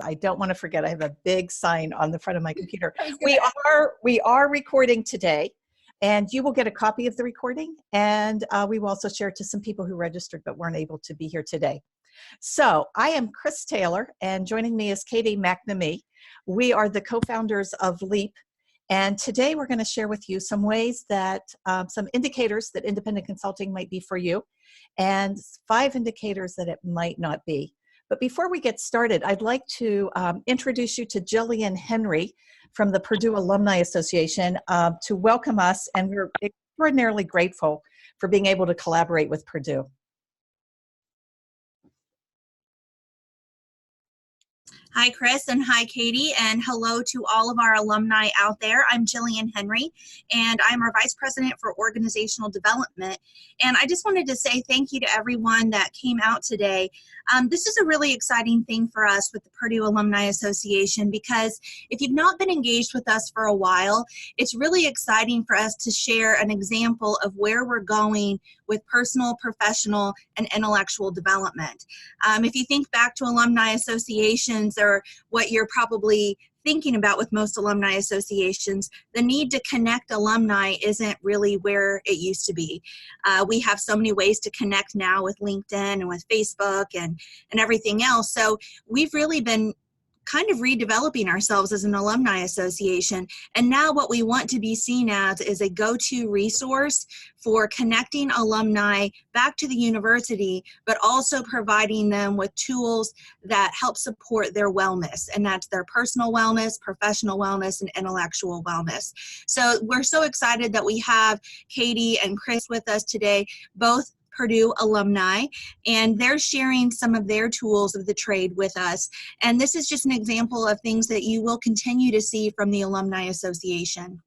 I don't want to forget. I have a big sign on the front of my computer. We are recording today, and you will get a copy of the recording, and we will also share it to some people who registered but weren't able to be here today. So I am Chris Taylor, and joining me is Katie McNamee. We are the co-founders of LEAP, and today we're going to share with you some ways that, some indicators that independent consulting might be for you, and 5 indicators that it might not be. But before we get started, I'd like to introduce you to Jillian Henry from the Purdue Alumni Association to welcome us, and we're extraordinarily grateful for being able to collaborate with Purdue. Hi, Chris, and hi, Katie, and hello to all of our alumni out there. I'm Jillian Henry, and I'm our Vice President for Organizational Development. And I just wanted to say thank you to everyone that came out today. This is a really exciting thing for us with the Purdue Alumni Association, because if you've not been engaged with us for a while, it's really exciting for us to share an example of where we're going with personal, professional, and intellectual development. If you think back to alumni associations, or what you're probably thinking about with most alumni associations, the need to connect alumni isn't really where it used to be. We have so many ways to connect now with LinkedIn and with Facebook and everything else. So we've really been kind of redeveloping ourselves as an alumni association. And now what we want to be seen as is a go-to resource for connecting alumni back to the university, but also providing them with tools that help support their wellness. And that's their personal wellness, professional wellness, and intellectual wellness. So we're so excited that we have Katie and Chris with us today, both Purdue alumni, and they're sharing some of their tools of the trade with us. And this is just an example of things that you will continue to see from the Alumni Association.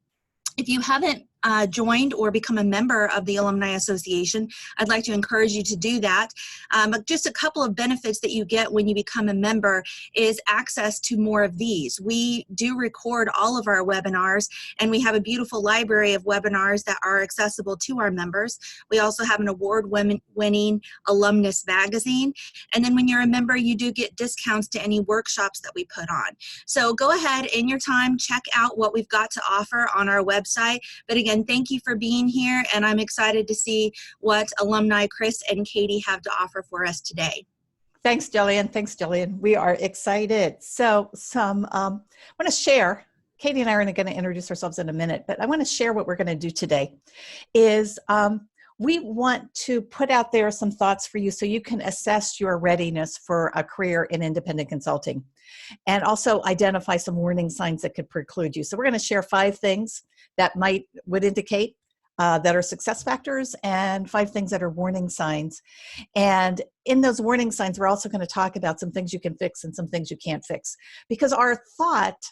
If you haven't joined or become a member of the Alumni Association, I'd like to encourage you to do that. Just a couple of benefits that you get when you become a member is access to more of these. We do record all of our webinars, and we have a beautiful library of webinars that are accessible to our members. We also have an award-winning alumnus magazine. And then when you're a member, you do get discounts to any workshops that we put on. So go ahead in your time, check out what we've got to offer on our website. But again, thank you for being here, and I'm excited to see what alumni Chris and Katie have to offer for us today. Thanks, Jillian. Thanks, Jillian. We are excited. So I want to share, Katie and I are going to introduce ourselves in a minute, but I want to share what we're going to do today is we want to put out there some thoughts for you so you can assess your readiness for a career in independent consulting, and also identify some warning signs that could preclude you. So we're going to share 5 things that would indicate that are success factors, and 5 things that are warning signs. And in those warning signs, we're also going to talk about some things you can fix and some things you can't fix. Because our thought,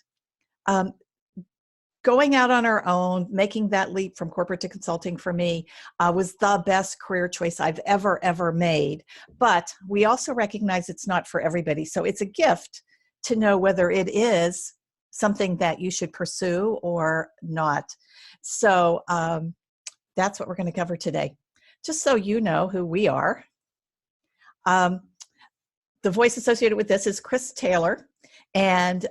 going out on our own, making that leap from corporate to consulting for me was the best career choice I've ever made. But we also recognize it's not for everybody. So it's a gift to know whether it is something that you should pursue or not. So that's what we're going to cover today. Just so you know who we are. The voice associated with this is Chris Taylor, and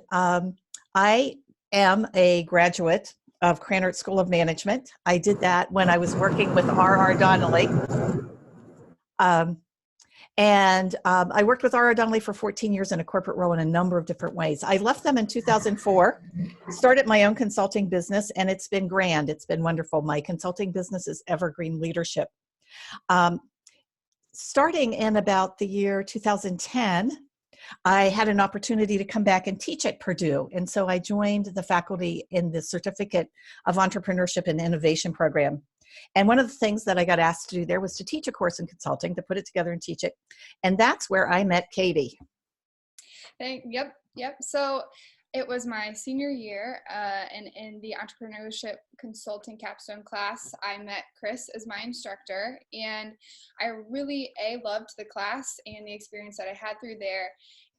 I am a graduate of Krannert School of Management. I did that when I was working with R.R. Donnelly. I worked with R.R. Donnelly for 14 years in a corporate role in a number of different ways. I left them in 2004, started my own consulting business, and it's been grand. It's been wonderful. My consulting business is Evergreen Leadership. Starting in about the year 2010, I had an opportunity to come back and teach at Purdue. And so I joined the faculty in the Certificate of Entrepreneurship and Innovation program. And one of the things that I got asked to do there was to teach a course in consulting, to put it together and teach it. And that's where I met Katie. Yep. So it was my senior year, and in the entrepreneurship consulting capstone class, I met Chris as my instructor, and I really loved the class and the experience that I had through there.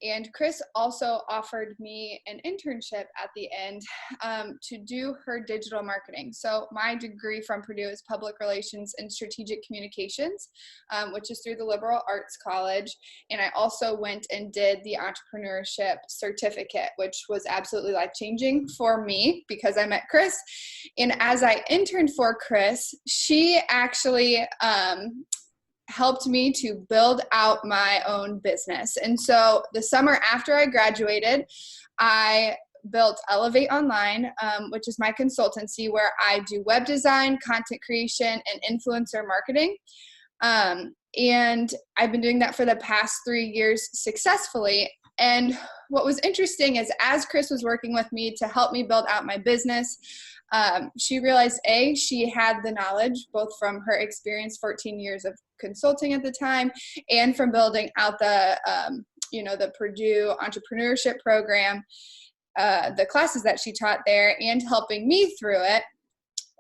And Chris also offered me an internship at the end to do her digital marketing. So my degree from Purdue is public relations and strategic communications, which is through the liberal arts college. And I also went and did the entrepreneurship certificate, which was absolutely life-changing for me because I met Chris. And as I interned for Chris, she actually helped me to build out my own business. And so the summer after I graduated, I built Elevate Online, which is my consultancy where I do web design, content creation, and influencer marketing. And I've been doing that for the past 3 years successfully. And what was interesting is as Chris was working with me to help me build out my business, she realized, she had the knowledge, both from her experience, 14 years of consulting at the time, and from building out the Purdue entrepreneurship program, the classes that she taught there, and helping me through it.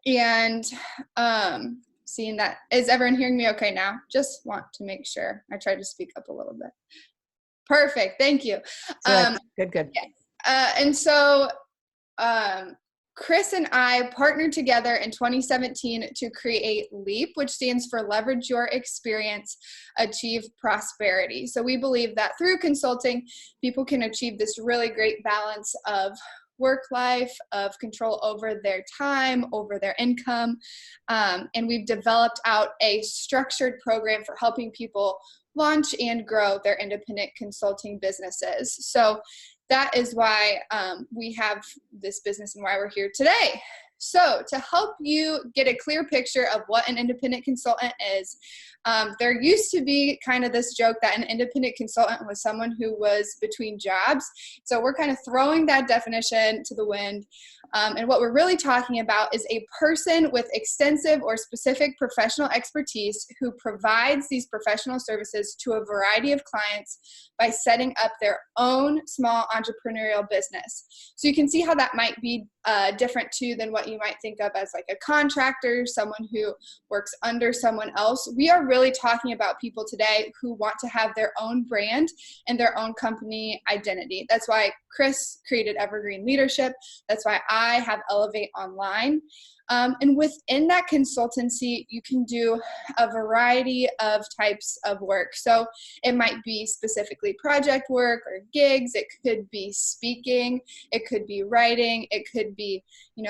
And seeing that, is everyone hearing me okay now? Just want to make sure. I tried to speak up a little bit. Perfect. Thank you. Good. Yeah. And so Chris and I partnered together in 2017 to create LEAP, which stands for Leverage Your Experience, Achieve Prosperity. So we believe that through consulting, people can achieve this really great balance of work life, of control over their time, over their income. And we've developed out a structured program for helping people launch and grow their independent consulting businesses. So that is why we have this business and why we're here today. So to help you get a clear picture of what an independent consultant is, there used to be kind of this joke that an independent consultant was someone who was between jobs. So we're kind of throwing that definition to the wind. And what we're really talking about is a person with extensive or specific professional expertise who provides these professional services to a variety of clients by setting up their own small entrepreneurial business. So you can see how that might be different too than what you might think of as like a contractor, someone who works under someone else. We are really talking about people today who want to have their own brand and their own company identity. That's why Chris created Evergreen Leadership. That's why I have Elevate Online. And within that consultancy, you can do a variety of types of work. So it might be specifically project work or gigs. It could be speaking. It could be writing. It could be,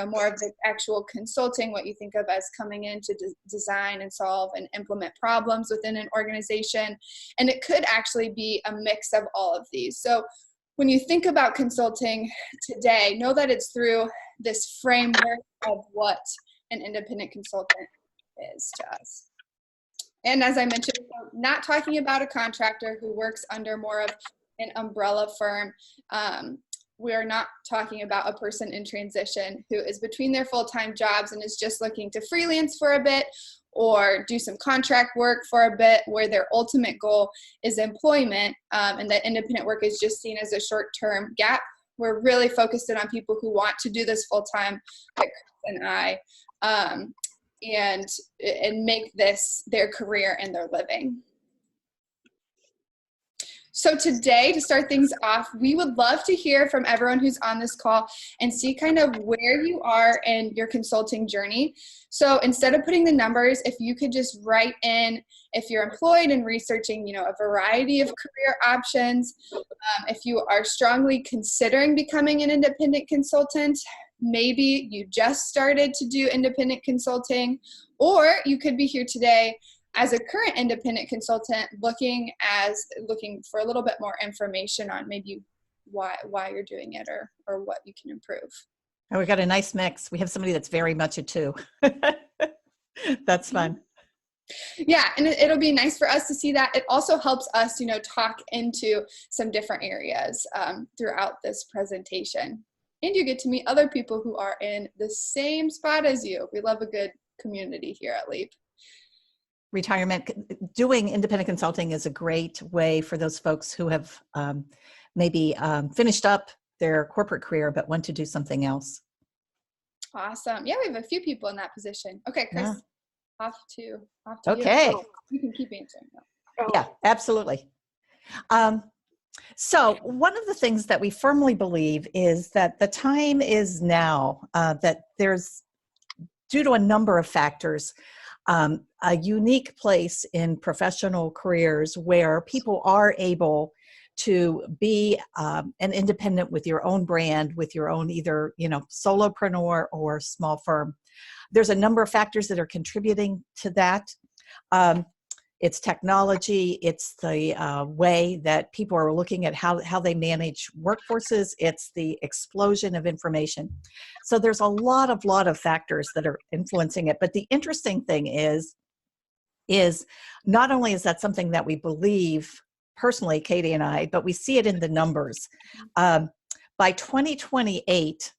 more of the actual consulting, what you think of as coming in to design and solve and implement problems within an organization. And it could actually be a mix of all of these. So when you think about consulting today, know that it's through this framework of what an independent consultant is to us. And as I mentioned, not talking about a contractor who works under more of an umbrella firm. We are not talking about a person in transition who is between their full-time jobs and is just looking to freelance for a bit or do some contract work for a bit, where their ultimate goal is employment, and that independent work is just seen as a short-term gap. We're really focused in on people who want to do this full-time, like Chris and I, and make this their career and their living. So today, to start things off, we would love to hear from everyone who's on this call and see kind of where you are in your consulting journey. So instead of putting the numbers, if you could just write in if you're employed and researching, a variety of career options, if you are strongly considering becoming an independent consultant, maybe you just started to do independent consulting, or you could be here today as a current independent consultant looking for a little bit more information on maybe why you're doing it or what you can improve. And we got a nice mix. We have somebody that's very much a two. That's fun. Yeah, and it'll be nice for us to see that. It also helps us, talk into some different areas throughout this presentation. And you get to meet other people who are in the same spot as you. We love a good community here at LEAP. Retirement, doing independent consulting is a great way for those folks who have maybe finished up their corporate career but want to do something else. Awesome. Yeah, we have a few people in that position. Okay, Chris, yeah. off to okay. You can keep answering. Yeah, absolutely. So one of the things that we firmly believe is that the time is now, that there's, due to a number of factors, a unique place in professional careers where people are able to be an independent with your own brand, with your own either, solopreneur or small firm. There's a number of factors that are contributing to that. It's technology, it's the way that people are looking at how they manage workforces, it's the explosion of information. So there's a lot of factors that are influencing it. But the interesting thing is not only is that something that we believe personally, Katie and I, but we see it in the numbers. By 2028,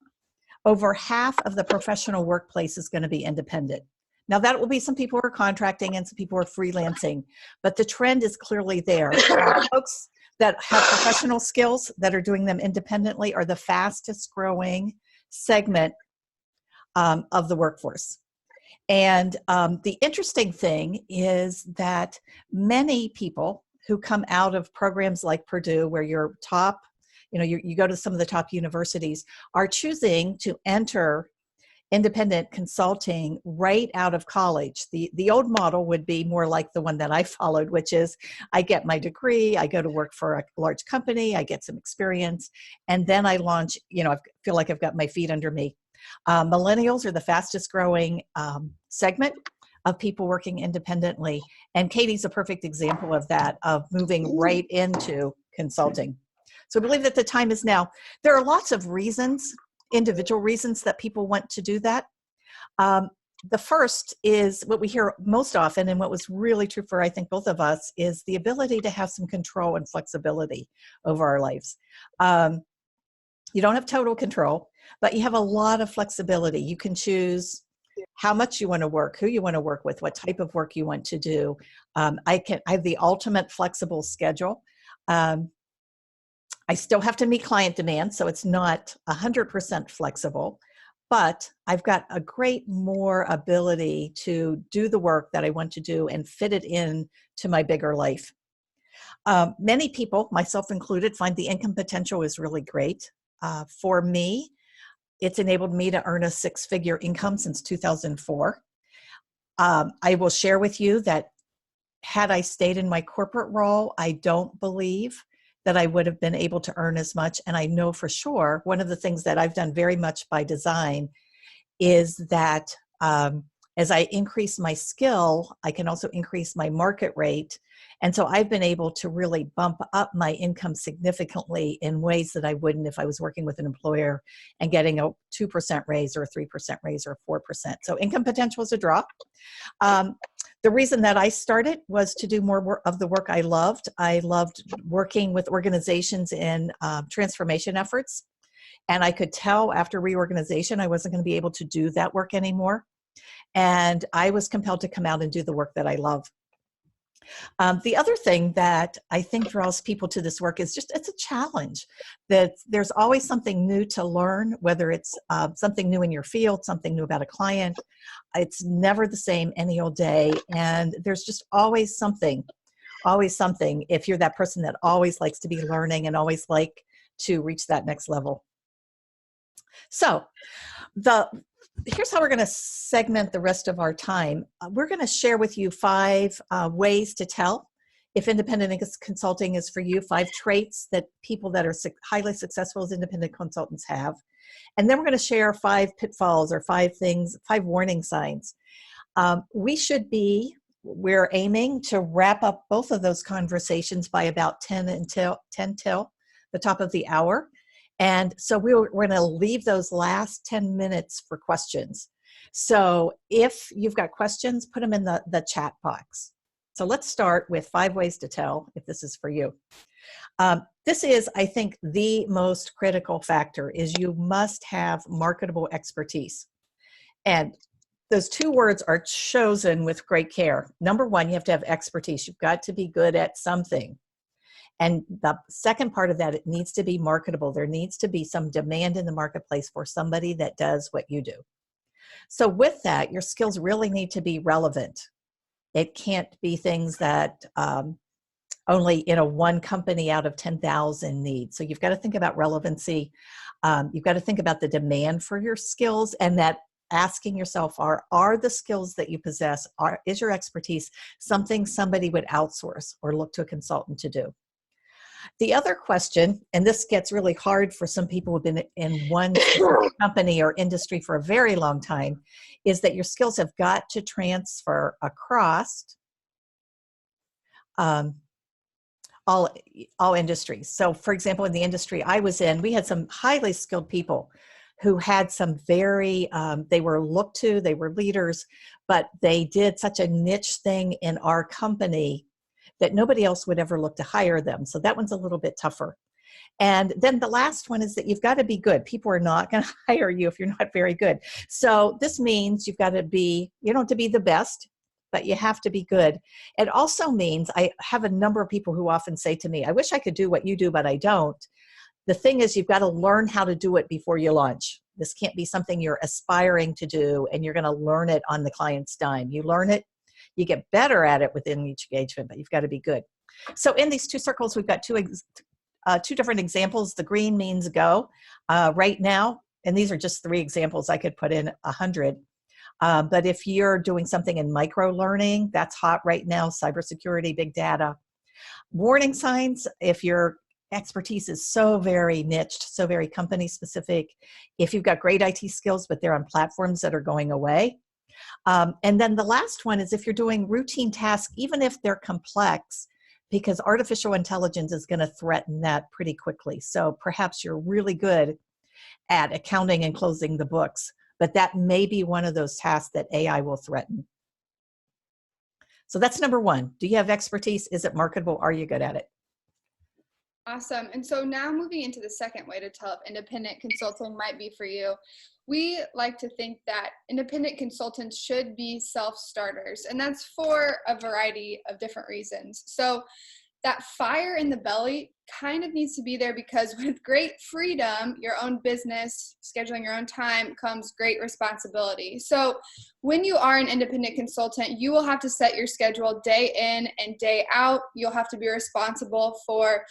over half of the professional workplace is going to be independent. Now, that will be some people who are contracting and some people who are freelancing, but the trend is clearly there. Folks that have professional skills that are doing them independently are the fastest growing segment of the workforce. And the interesting thing is that many people who come out of programs like Purdue, where you're top, you go to some of the top universities, are choosing to enter independent consulting right out of college. The old model would be more like the one that I followed, which is I get my degree, I go to work for a large company, I get some experience, and then I launch, I feel like I've got my feet under me. Millennials are the fastest growing segment of people working independently. And Katie's a perfect example of that, of moving right into consulting. So I believe that the time is now. There are lots of reasons, individual reasons that people want to do that. The first is what we hear most often, and what was really true for, I think, both of us, is the ability to have some control and flexibility over our lives. You don't have total control, but you have a lot of flexibility. You can choose how much you want to work, who you want to work with, what type of work you want to do. I have the ultimate flexible schedule. I still have to meet client demand, so it's not 100% flexible, but I've got a great more ability to do the work that I want to do and fit it in to my bigger life. Many people, myself included, find the income potential is really great. For me, it's enabled me to earn a six-figure income since 2004. I will share with you that had I stayed in my corporate role, I don't believe that I would have been able to earn as much. And I know for sure, one of the things that I've done very much by design is that as I increase my skill, I can also increase my market rate. And so I've been able to really bump up my income significantly in ways that I wouldn't if I was working with an employer and getting a 2% raise or a 3% raise or a 4%. So income potential is a draw. The reason that I started was to do more of the work I loved. I loved working with organizations in transformation efforts. And I could tell after reorganization, I wasn't going to be able to do that work anymore. And I was compelled to come out and do the work that I love. The other thing that I think draws people to this work is just, it's a challenge. That there's always something new to learn, whether it's something new in your field, something new about a client. It's never the same any old day. And there's just always something if you're that person that always likes to be learning and always like to reach that next level. So here's how we're going to segment the rest of our time. We're going to share with you 5 ways to tell if independent consulting is for you, 5 traits that people that are highly successful as independent consultants have. And then we're going to share 5 pitfalls or 5 warning signs. We're aiming to wrap up both of those conversations by about 10 till the top of the hour. And so we're going to leave those last 10 minutes for questions. So if you've got questions, put them in the chat box. So let's start with 5 ways to tell if this is for you. This is, I think, the most critical factor is you must have marketable expertise. And those 2 words are chosen with great care. Number 1, you have to have expertise. You've got to be good at something. And the second part of that, it needs to be marketable. There needs to be some demand in the marketplace for somebody that does what you do. So with that, your skills really need to be relevant. It can't be things that only, one company out of 10,000 needs. So you've got to think about relevancy. You've got to think about the demand for your skills, and that asking yourself, are the skills that you possess, is your expertise something somebody would outsource or look to a consultant to do? The other question, and this gets really hard for some people who've been in one company or industry for a very long time, is that your skills have got to transfer across all industries. So for example, in the industry I was in, we had some highly skilled people who had some very, they were looked to, they were leaders, but they did such a niche thing in our company that nobody else would ever look to hire them. So that one's a little bit tougher. And then the last one is that you've got to be good. People are not going to hire you if you're not very good. So this means you've got to be, you don't have to be the best, but you have to be good. It also means, I have a number of people who often say to me, I wish I could do what you do, but I don't. The thing is, you've got to learn how to do it before you launch. This can't be something you're aspiring to do and you're going to learn it on the client's dime. You learn it, you get better at it within each engagement, but you've got to be good. So in these two circles, we've got two different examples. The green means go. Right now, and these are just 3 examples, I could put in 100. But if you're doing something in micro learning, that's hot right now, cybersecurity, big data. Warning signs, if your expertise is so very niched, so very company specific, if you've got great IT skills, but they're on platforms that are going away. And then the last one is if you're doing routine tasks, even if they're complex, because artificial intelligence is going to threaten that pretty quickly. So perhaps you're really good at accounting and closing the books, but that may be one of those tasks that AI will threaten. So that's number 1. Do you have expertise? Is it marketable? Are you good at it? Awesome. And so now moving into the second way to tell if independent consulting might be for you, we like to think that independent consultants should be self-starters, and that's for a variety of different reasons. So that fire in the belly kind of needs to be there, because with great freedom, your own business, scheduling your own time, comes great responsibility. So when you are an independent consultant, you will have to set your schedule day in and day out. You'll have to be responsible for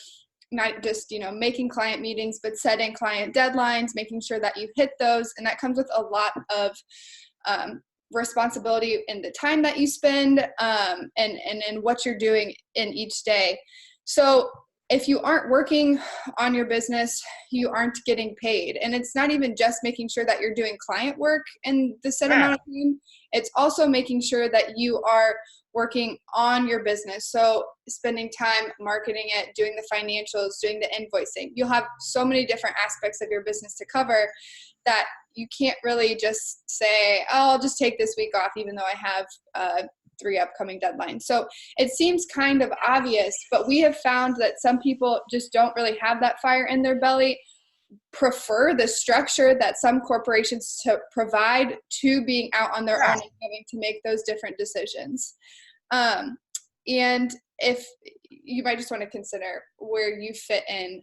not just, making client meetings, but setting client deadlines, making sure that you hit those. And that comes with a lot of responsibility in the time that you spend and in what you're doing in each day. So if you aren't working on your business, you aren't getting paid. And it's not even just making sure that you're doing client work in the set amount of time. It's also making sure that you are working on your business. So spending time marketing it, doing the financials, doing the invoicing. You'll have so many different aspects of your business to cover that you can't really just say, oh, I'll just take this week off, even though I have 3 upcoming deadlines. So it seems kind of obvious, but we have found that some people just don't really have that fire in their belly, prefer the structure that some corporations provide to being out on their own and having to make those different decisions. And if you might just want to consider where you fit in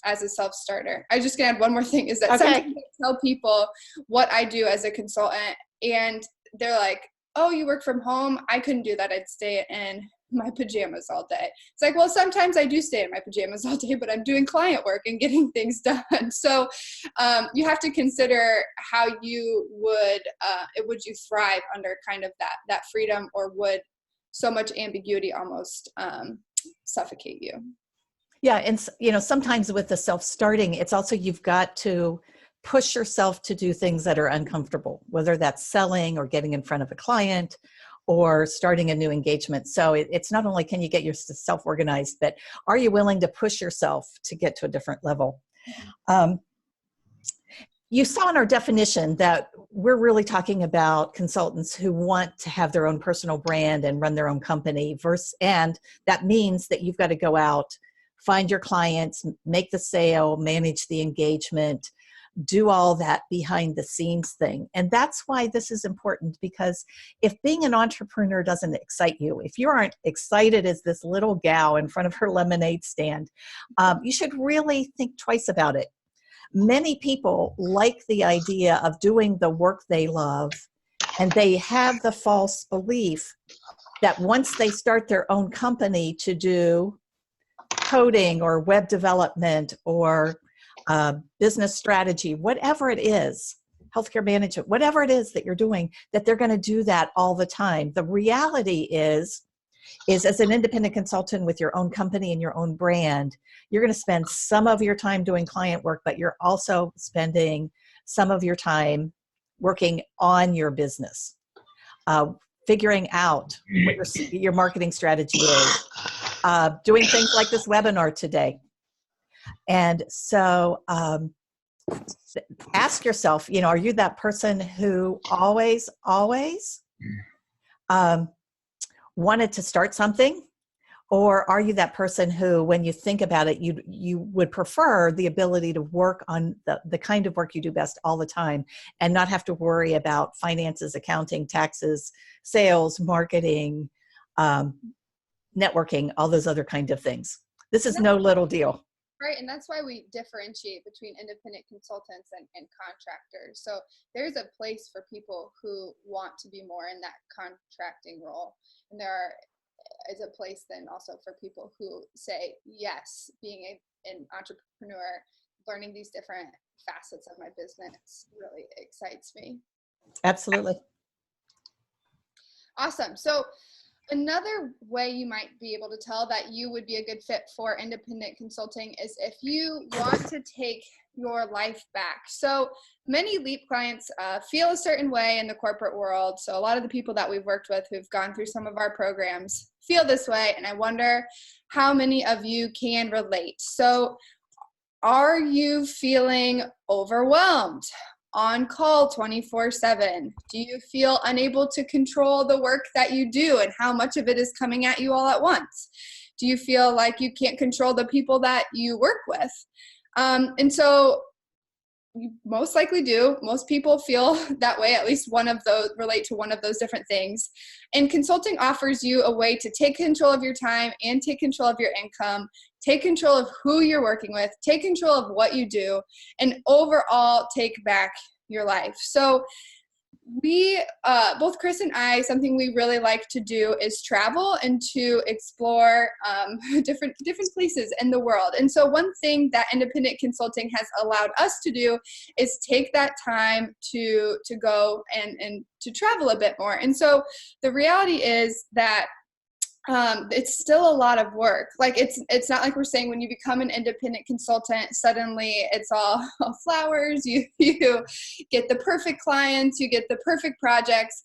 as a self-starter. I just gonna add one more thing, is that sometimes I tell people what I do as a consultant, and they're like, oh, you work from home? I couldn't do that. I'd stay in my pajamas all day. It's like, well, sometimes I do stay in my pajamas all day, but I'm doing client work and getting things done. So you have to consider how you would you thrive under kind of that freedom, or would so much ambiguity almost suffocate you? Yeah, and sometimes with the self-starting, it's also you've got to push yourself to do things that are uncomfortable, whether that's selling or getting in front of a client or starting a new engagement. So it's not only can you get yourself organized, but are you willing to push yourself to get to a different level? You saw in our definition that we're really talking about consultants who want to have their own personal brand and run their own company, and that means that you've got to go out, find your clients, make the sale, manage the engagement, do all that behind the scenes thing. And that's why this is important, because if being an entrepreneur doesn't excite you, if you aren't excited as this little gal in front of her lemonade stand, you should really think twice about it. Many people like the idea of doing the work they love, and they have the false belief that once they start their own company to do coding or web development or business strategy, whatever it is, healthcare management, whatever it is that you're doing, that they're going to do that all the time. The reality is as an independent consultant with your own company and your own brand, you're going to spend some of your time doing client work, but you're also spending some of your time working on your business, figuring out what your marketing strategy is, doing things like this webinar today. And so ask yourself, are you that person who always wanted to start something? Or are you that person who, when you think about it, you would prefer the ability to work on the kind of work you do best all the time and not have to worry about finances, accounting, taxes, sales, marketing, networking, all those other kind of things? This is no little deal. Right, and that's why we differentiate between independent consultants and contractors. So there's a place for people who want to be more in that contracting role. And there is a place then also for people who say, yes, being an entrepreneur, learning these different facets of my business really excites me. Absolutely. Awesome. So another way you might be able to tell that you would be a good fit for independent consulting is if you want to take your life back. So many LEAP clients feel a certain way in the corporate world. So a lot of the people that we've worked with who've gone through some of our programs feel this way. And I wonder how many of you can relate. So are you feeling overwhelmed? On call 24/7? Do you feel unable to control the work that you do and how much of it is coming at you all at once? Do you feel like you can't control the people that you work with? And so you most likely do. Most people feel that way, at least one of those, relate to one of those different things. And consulting offers you a way to take control of your time and take control of your income, take control of who you're working with, take control of what you do, and overall take back your life. So we, both Chris and I, something we really like to do is travel and to explore different places in the world. And so one thing that independent consulting has allowed us to do is take that time to go and to travel a bit more. And so the reality is that it's still a lot of work. Like it's not like we're saying when you become an independent consultant, suddenly it's all flowers. You get the perfect clients, you get the perfect projects.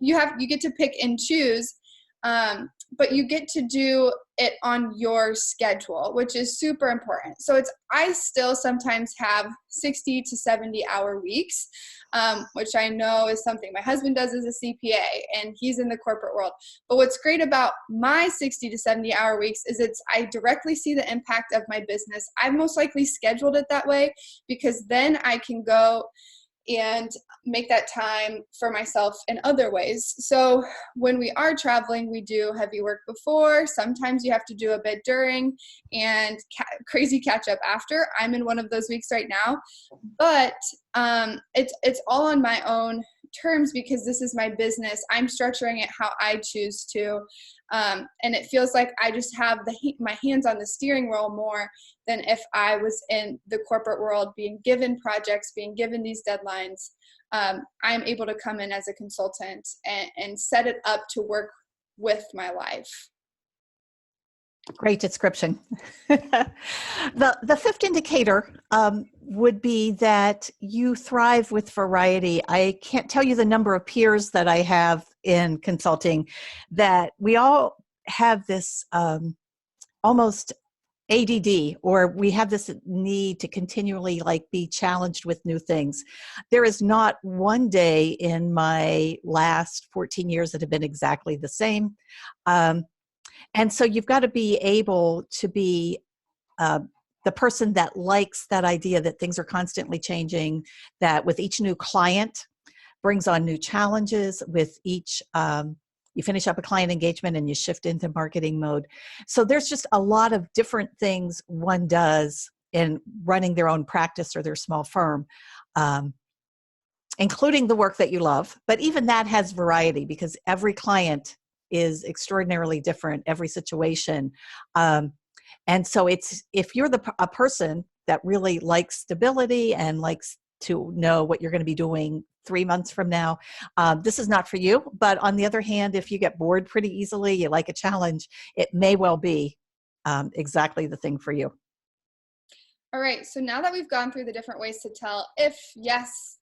You get to pick and choose, but you get to do it on your schedule, which is super important. So I still sometimes have 60 to 70 hour weeks, which I know is something my husband does as a CPA, and he's in the corporate world. But what's great about my 60 to 70 hour weeks is I directly see the impact of my business. I've most likely scheduled it that way because then I can go and make that time for myself in other ways. So when we are traveling, we do heavy work before. Sometimes you have to do a bit during and crazy catch up after. I'm in one of those weeks right now, but it's all on my own terms because this is my business. I'm structuring it how I choose to. And it feels like I just have my hands on the steering wheel more than if I was in the corporate world being given projects, being given these deadlines. I'm able to come in as a consultant and set it up to work with my life. Great description. The fifth indicator would be that you thrive with variety. I can't tell you the number of peers that I have in consulting that we all have this almost ADD, or we have this need to continually be challenged with new things. There is not one day in my last 14 years that have been exactly the same. And so you've got to be able to be the person that likes that idea that things are constantly changing, that with each new client brings on new challenges. With each, you finish up a client engagement and you shift into marketing mode. So there's just a lot of different things one does in running their own practice or their small firm, including the work that you love. But even that has variety because every client is extraordinarily different, every situation. And so it's, if you're a person that really likes stability and likes to know what you're going to be doing 3 months from now, this is not for you. But on the other hand, if you get bored pretty easily, you like a challenge, it may well be exactly the thing for you. All right, so now that we've gone through the different ways to tell if, yes,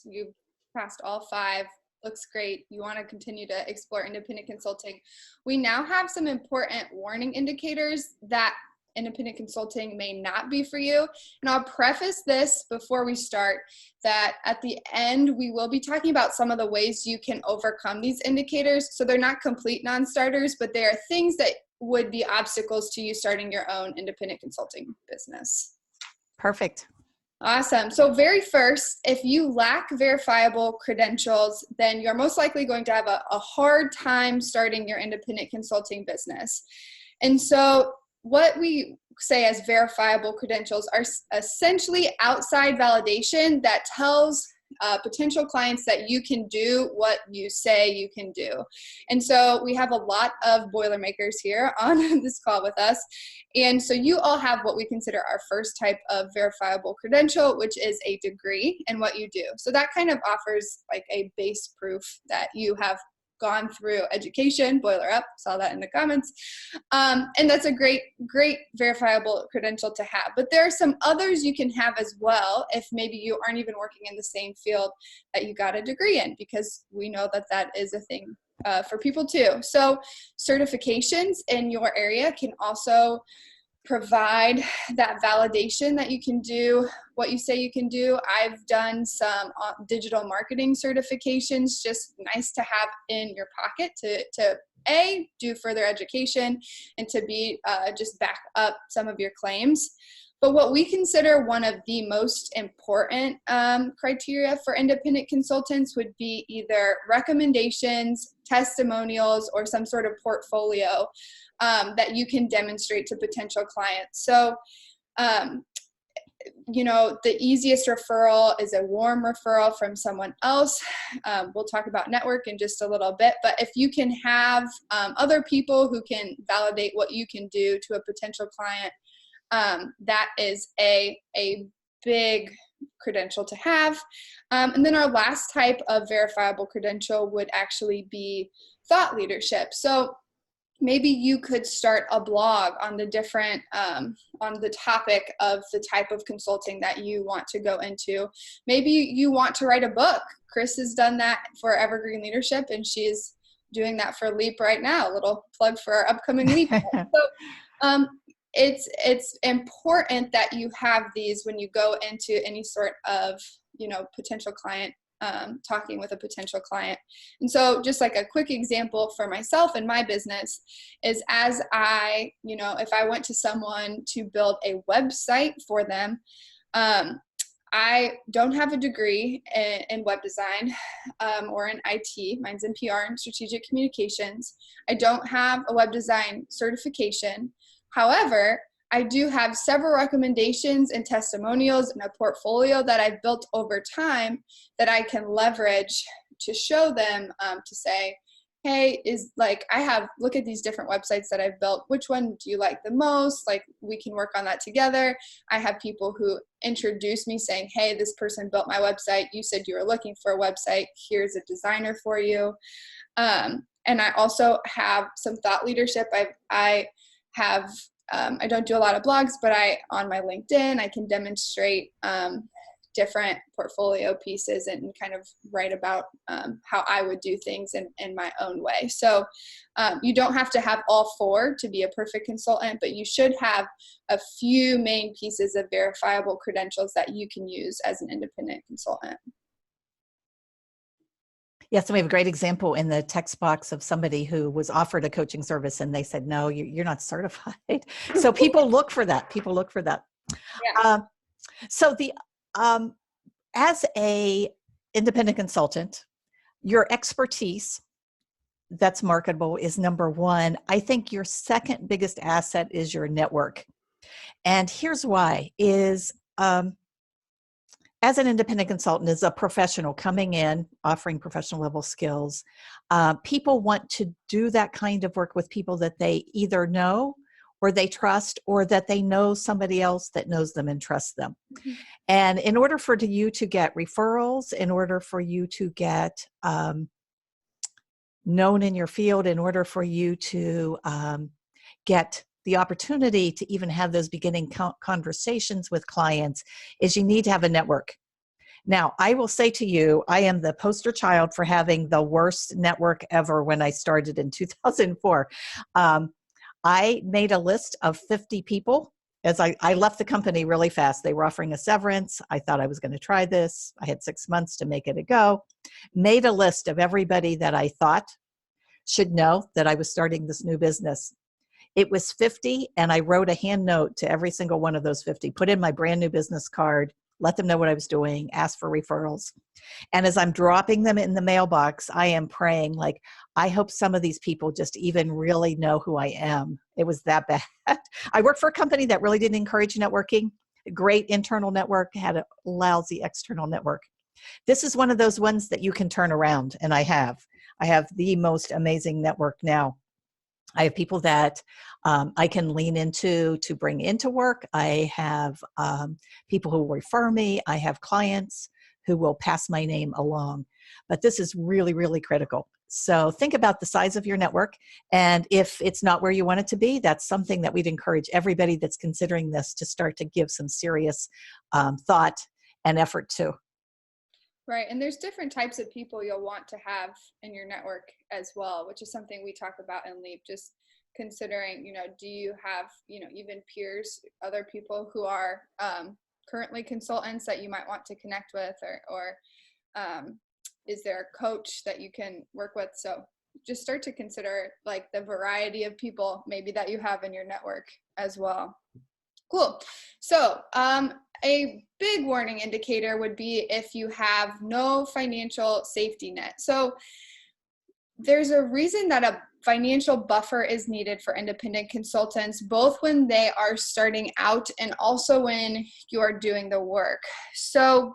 you've passed all 5, looks great, you want to continue to explore independent consulting, we now have some important warning indicators that independent consulting may not be for you. And I'll preface this before we start that at the end, we will be talking about some of the ways you can overcome these indicators. So they're not complete non-starters, but they are things that would be obstacles to you starting your own independent consulting business. Perfect. Awesome. So very first, if you lack verifiable credentials, then you're most likely going to have a hard time starting your independent consulting business. And so what we say as verifiable credentials are essentially outside validation that tells potential clients that you can do what you say you can do. And so we have a lot of Boilermakers here on this call with us. And so you all have what we consider our first type of verifiable credential, which is a degree in what you do. So that kind of offers like a base proof that you have gone through education. Boiler up, saw that in the comments. And that's a great verifiable credential to have. But there are some others you can have as well if maybe you aren't even working in the same field that you got a degree in, because we know that that is a thing for people too. So certifications in your area can also provide that validation that you can do what you say you can do. I've done some digital marketing certifications, just nice to have in your pocket to A, do further education, and to B, just back up some of your claims. But what we consider one of the most important criteria for independent consultants would be either recommendations, testimonials, or some sort of portfolio that you can demonstrate to potential clients. So, the easiest referral is a warm referral from someone else. We'll talk about network in just a little bit, but if you can have other people who can validate what you can do to a potential client, that is a big credential to have. And then our last type of verifiable credential would actually be thought leadership. So maybe you could start a blog on the different, on the topic of the type of consulting that you want to go into. Maybe you want to write a book. Chris has done that for Evergreen Leadership, and she's doing that for Leap right now. A little plug for our upcoming Leap. So it's important that you have these when you go into any sort of, potential client, talking with a potential client. And so just like a quick example for myself and my business is as I, if I went to someone to build a website for them, I don't have a degree in web design or in IT. Mine's in PR and strategic communications. I don't have a web design certification. However, I do have several recommendations and testimonials and a portfolio that I've built over time that I can leverage to show them to say, hey, look at these different websites that I've built. Which one do you like the most? Like, we can work on that together. I have people who introduce me saying, hey, this person built my website. You said you were looking for a website. Here's a designer for you. And I also have some thought leadership. I don't do a lot of blogs, but on my LinkedIn, I can demonstrate different portfolio pieces and kind of write about how I would do things in my own way. So you don't have to have all 4 to be a perfect consultant, but you should have a few main pieces of verifiable credentials that you can use as an independent consultant. Yes, and we have a great example in the text box of somebody who was offered a coaching service and they said, no, you're not certified. So people look for that. Yeah. So as a independent consultant, your expertise that's marketable is number 1. I think your second biggest asset is your network. And here's why is, as an independent consultant, as a professional coming in, offering professional level skills, people want to do that kind of work with people that they either know or they trust, or that they know somebody else that knows them and trusts them. And in order for you to get referrals, in order for you to get known in your field, in order for you to get the opportunity to even have those beginning conversations with clients, is you need to have a network. Now, I will say to you, I am the poster child for having the worst network ever when I started in 2004. I made a list of 50 people as I left the company really fast. They were offering a severance. I thought I was going to try this. I had 6 months to make it a go. Made a list of everybody that I thought should know that I was starting this new business. It was 50, and I wrote a hand note to every single one of those 50, put in my brand new business card, let them know what I was doing, ask for referrals. And as I'm dropping them in the mailbox, I am praying, like, I hope some of these people just even really know who I am. It was that bad. I worked for a company that really didn't encourage networking. A great internal network, had a lousy external network. This is one of those ones that you can turn around, and I have. I have the most amazing network now. I have people that I can lean into to bring into work. I have people who will refer me. I have clients who will pass my name along. But this is really, really critical. So think about the size of your network. And if it's not where you want it to be, that's something that we'd encourage everybody that's considering this to start to give some serious thought and effort to. Right. And there's different types of people you'll want to have in your network as well, which is something we talk about in LEAP, just considering, do you have, even peers, other people who are currently consultants that you might want to connect with, or is there a coach that you can work with? So just start to consider like the variety of people maybe that you have in your network as well. Cool. So a big warning indicator would be if you have no financial safety net. So there's a reason that a financial buffer is needed for independent consultants, both when they are starting out and also when you're doing the work. So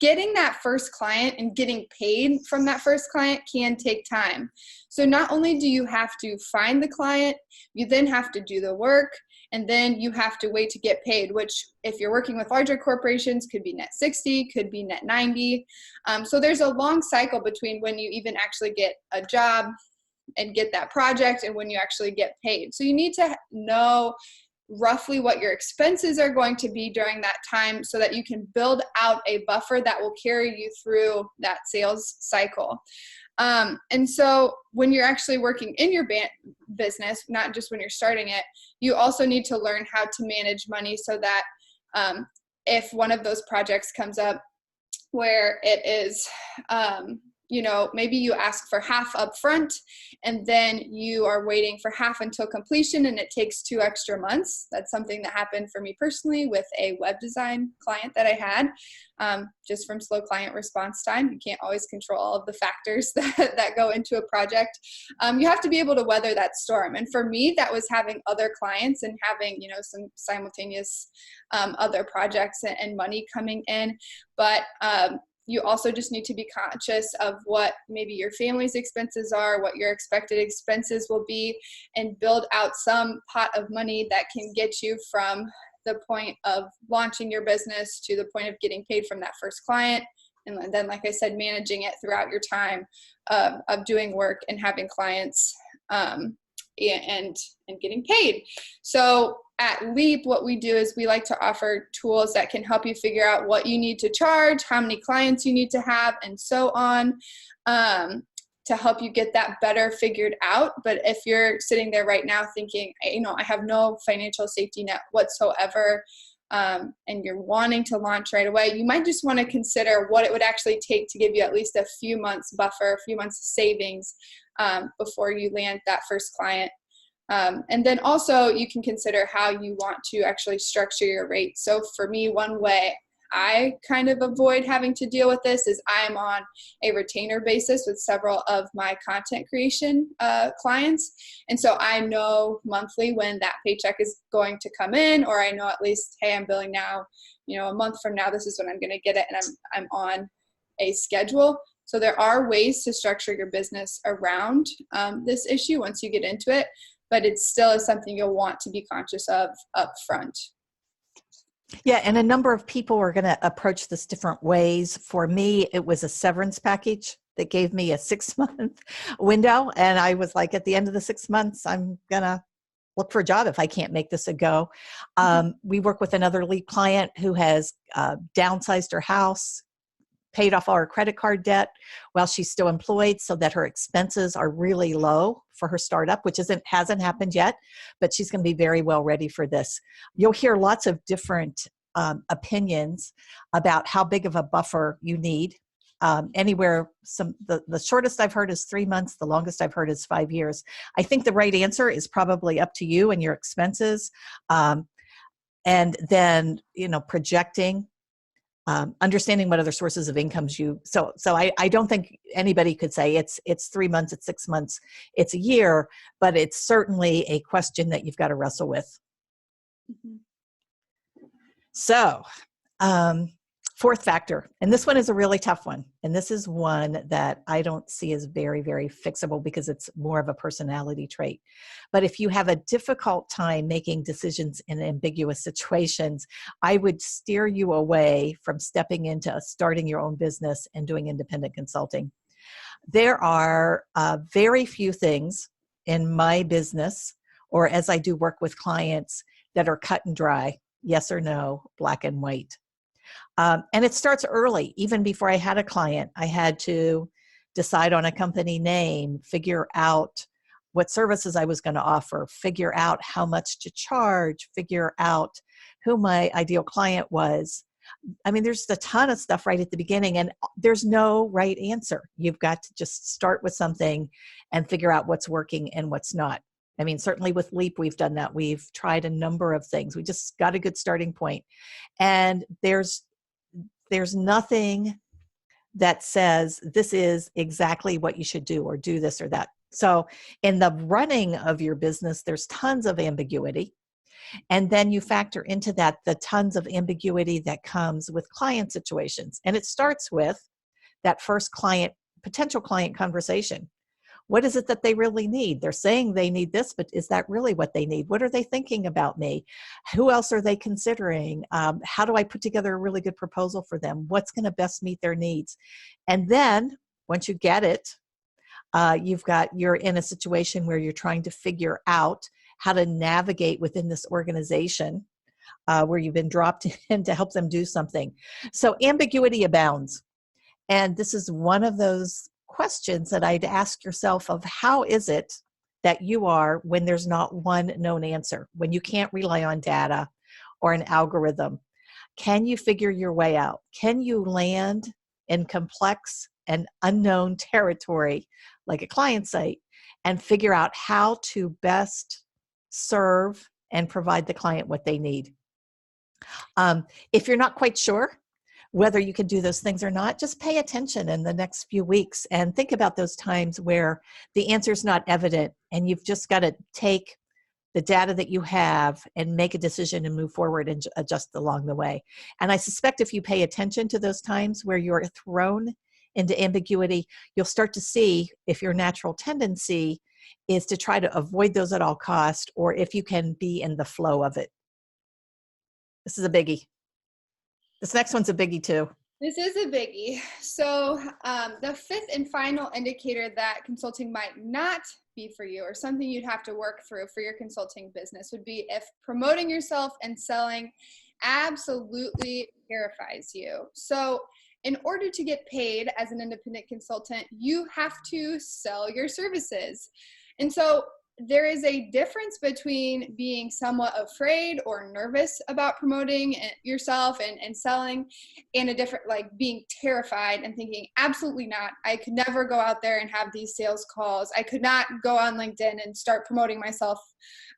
getting that first client and getting paid from that first client can take time. So not only do you have to find the client, you then have to do the work, and then you have to wait to get paid, which if you're working with larger corporations could be net 60, could be net 90. So there's a long cycle between when you even actually get a job and get that project and when you actually get paid. So you need to know roughly what your expenses are going to be during that time so that you can build out a buffer that will carry you through that sales cycle. And so when you're actually working in your business, not just when you're starting it, you also need to learn how to manage money so that if one of those projects comes up where it is, maybe you ask for half up front and then you are waiting for half until completion and it takes 2 extra months. That's something that happened for me personally with a web design client that I had, just from slow client response time. You can't always control all of the factors that go into a project. You have to be able to weather that storm. And for me, that was having other clients and having, some simultaneous other projects and money coming in. But you also just need to be conscious of what maybe your family's expenses are, what your expected expenses will be, and build out some pot of money that can get you from the point of launching your business to the point of getting paid from that first client. And then, like I said, managing it throughout your time of doing work and having clients and getting paid. So at LEAP, what we do is we like to offer tools that can help you figure out what you need to charge, how many clients you need to have, and so on, to help you get that better figured out. But if you're sitting there right now thinking, I have no financial safety net whatsoever, and you're wanting to launch right away, you might just want to consider what it would actually take to give you at least a few months buffer, a few months savings before you land that first client. And then also you can consider how you want to actually structure your rate. So for me, one way I kind of avoid having to deal with this is I'm on a retainer basis with several of my content creation clients. And so I know monthly when that paycheck is going to come in, or I know at least, hey, I'm billing now, a month from now, this is when I'm going to get it. And I'm on a schedule. So there are ways to structure your business around this issue once you get into it. but it still is something you'll want to be conscious of up front. Yeah, and a number of people are going to approach this different ways. For me, it was a severance package that gave me a 6-month window. And I was like, at the end of the 6 months, I'm going to look for a job if I can't make this a go. We work with another lead client who has downsized her house, paid off all her credit card debt while she's still employed so that her expenses are really low for her startup, which hasn't happened yet, but she's going to be very well ready for this. You'll hear lots of different opinions about how big of a buffer you need. Anywhere, the shortest I've heard is 3 months. The longest I've heard is 5 years. I think the right answer is probably up to you and your expenses. And then, projecting, understanding what other sources of incomes so I don't think anybody could say it's 3 months, it's 6 months, it's a year, but it's certainly a question that you've got to wrestle with. Mm-hmm. So, fourth factor, and this one is a really tough one. And this is one that I don't see as very, very fixable because it's more of a personality trait. But if you have a difficult time making decisions in ambiguous situations, I would steer you away from stepping into starting your own business and doing independent consulting. There are very few things in my business, or as I do work with clients, that are cut and dry, yes or no, black and white. And it starts early. Even before I had a client, I had to decide on a company name, figure out what services I was going to offer, figure out how much to charge, figure out who my ideal client was. I mean, there's a ton of stuff right at the beginning, and there's no right answer. You've got to just start with something and figure out what's working and what's not. I mean, certainly with Leap, we've done that. We've tried a number of things. We just got a good starting point. And there's nothing that says this is exactly what you should do or do this or that. So in the running of your business, there's tons of ambiguity. And then you factor into that the tons of ambiguity that comes with client situations. And it starts with that first potential client conversation. What is it that they really need? They're saying they need this, but is that really what they need? What are they thinking about me? Who else are they considering? How do I put together a really good proposal for them? What's going to best meet their needs? And then once you get it, you're in a situation where you're trying to figure out how to navigate within this organization where you've been dropped in to help them do something. So ambiguity abounds. And this is one of those questions that I'd ask yourself of how is it that you are when there's not one known answer, when you can't rely on data or an algorithm? Can you figure your way out? Can you land in complex and unknown territory like a client site and figure out how to best serve and provide the client what they need? If you're not quite sure whether you can do those things or not, just pay attention in the next few weeks and think about those times where the answer is not evident and you've just got to take the data that you have and make a decision and move forward and adjust along the way. And I suspect if you pay attention to those times where you're thrown into ambiguity, you'll start to see if your natural tendency is to try to avoid those at all costs, or if you can be in the flow of it. This is a biggie. This next one's a biggie too. This is a biggie. So the fifth and final indicator that consulting might not be for you, or something you'd have to work through for your consulting business, would be if promoting yourself and selling absolutely terrifies you. So in order to get paid as an independent consultant, you have to sell your services. And so there is a difference between being somewhat afraid or nervous about promoting yourself and selling, and a different, like being terrified and thinking, absolutely not. I could never go out there and have these sales calls. I could not go on LinkedIn and start promoting myself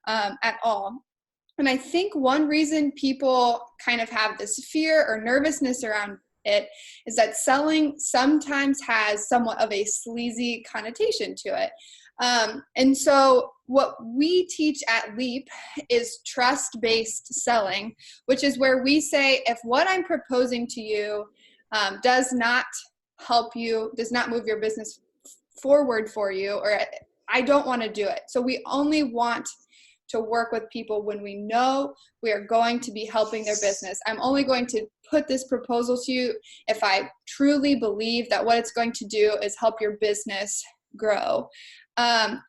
at all. And I think one reason people kind of have this fear or nervousness around it is that selling sometimes has somewhat of a sleazy connotation to it. And so what we teach at Leap is trust-based selling, which is where we say, if what I'm proposing to you does not help you, does not move your business forward for you, or I don't want to do it. So we only want to work with people when we know we are going to be helping their business. I'm only going to put this proposal to you if I truly believe that what it's going to do is help your business grow. And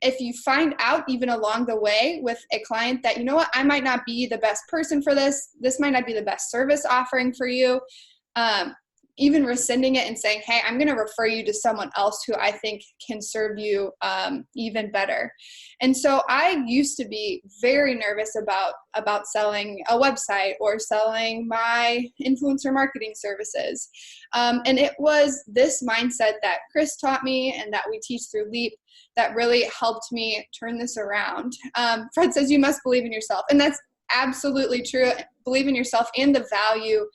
if you find out even along the way with a client that, you know what, I might not be the best person for this might not be the best service offering for you, even rescinding it and saying, hey, I'm going to refer you to someone else who I think can serve you even better. And so I used to be very nervous about selling a website or selling my influencer marketing services. And it was this mindset that Chris taught me and that we teach through LEAP that really helped me turn this around. Fred says you must believe in yourself. And that's absolutely true. Believe in yourself and the value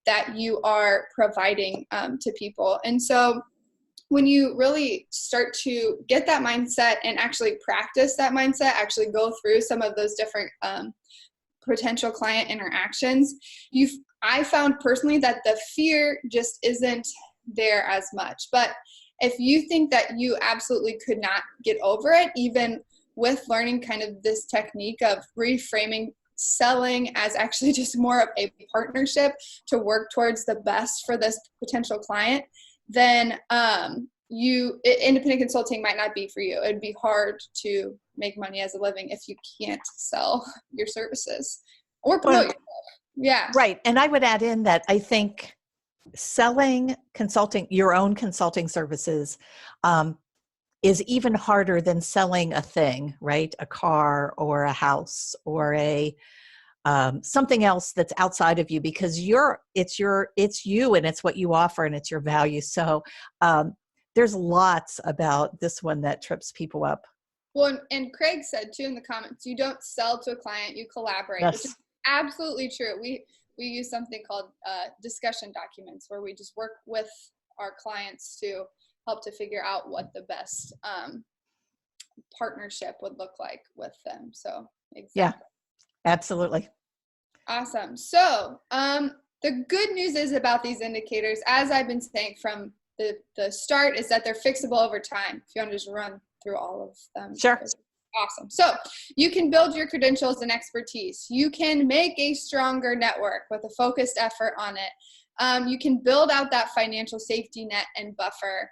that you are providing to people. And so when you really start to get that mindset and actually practice that mindset, actually go through some of those different potential client interactions, I found personally that the fear just isn't there as much. But if you think that you absolutely could not get over it, even with learning kind of this technique of reframing selling as actually just more of a partnership to work towards the best for this potential client, then independent consulting might not be for you. It'd be hard to make money as a living if you can't sell your services or promote yourself. Yeah. Right. And I would add in that I think selling your own consulting services is even harder than selling a thing, right? A car or a house or something else that's outside of you, because it's you and it's what you offer and it's your value. So there's lots about this one that trips people up. Well, and Craig said too in the comments, you don't sell to a client, you collaborate, Yes. which is absolutely true. We use something called discussion documents where we just work with our clients to help to figure out what the best partnership would look like with them. So exactly. Yeah, absolutely. Awesome. So the good news is about these indicators, as I've been saying from the start, is that they're fixable over time. If you want to just run through all of them. Sure. Awesome. So you can build your credentials and expertise. You can make a stronger network with a focused effort on it. You can build out that financial safety net and buffer.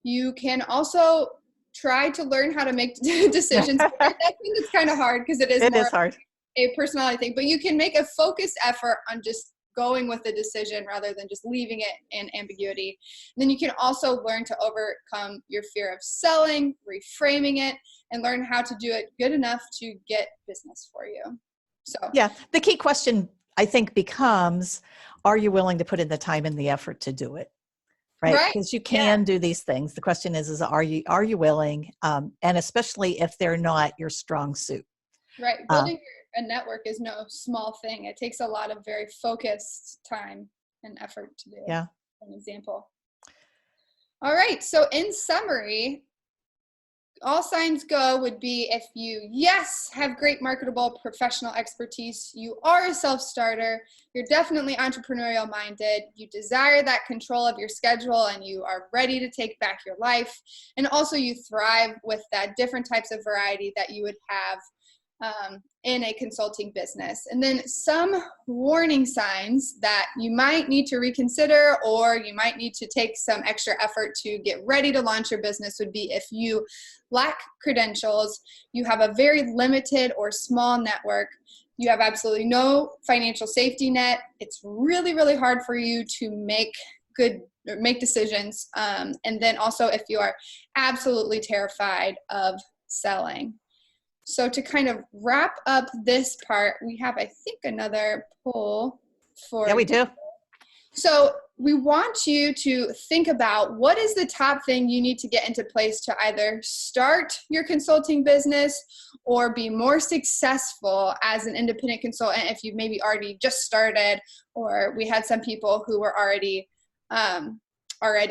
You can also try to learn how to make decisions. I think it's kind of hard because it is hard. A personality thing, but you can make a focused effort on just going with the decision rather than just leaving it in ambiguity. And then you can also learn to overcome your fear of selling, reframing it, and learn how to do it good enough to get business for you. So yeah, the key question I think becomes, are you willing to put in the time and the effort to do it? Right? Because you can do these things. The question is are you willing? And especially if they're not your strong suit. Right. Building a network is no small thing. It takes a lot of very focused time and effort to do. Yeah. An example. All right. So in summary, all signs go would be if you, yes, have great marketable professional expertise, you are a self-starter, you're definitely entrepreneurial minded, you desire that control of your schedule and you are ready to take back your life, and also you thrive with that different types of variety that you would have in a consulting business. And then some warning signs that you might need to reconsider or you might need to take some extra effort to get ready to launch your business would be if you lack credentials, you have a very limited or small network, you have absolutely no financial safety net, it's really, really hard for you to make decisions. And then also if you are absolutely terrified of selling. So to kind of wrap up this part, we have, I think, another poll for. Yeah, we do. So we want you to think about what is the top thing you need to get into place to either start your consulting business or be more successful as an independent consultant if you've maybe already just started, or we had some people who were already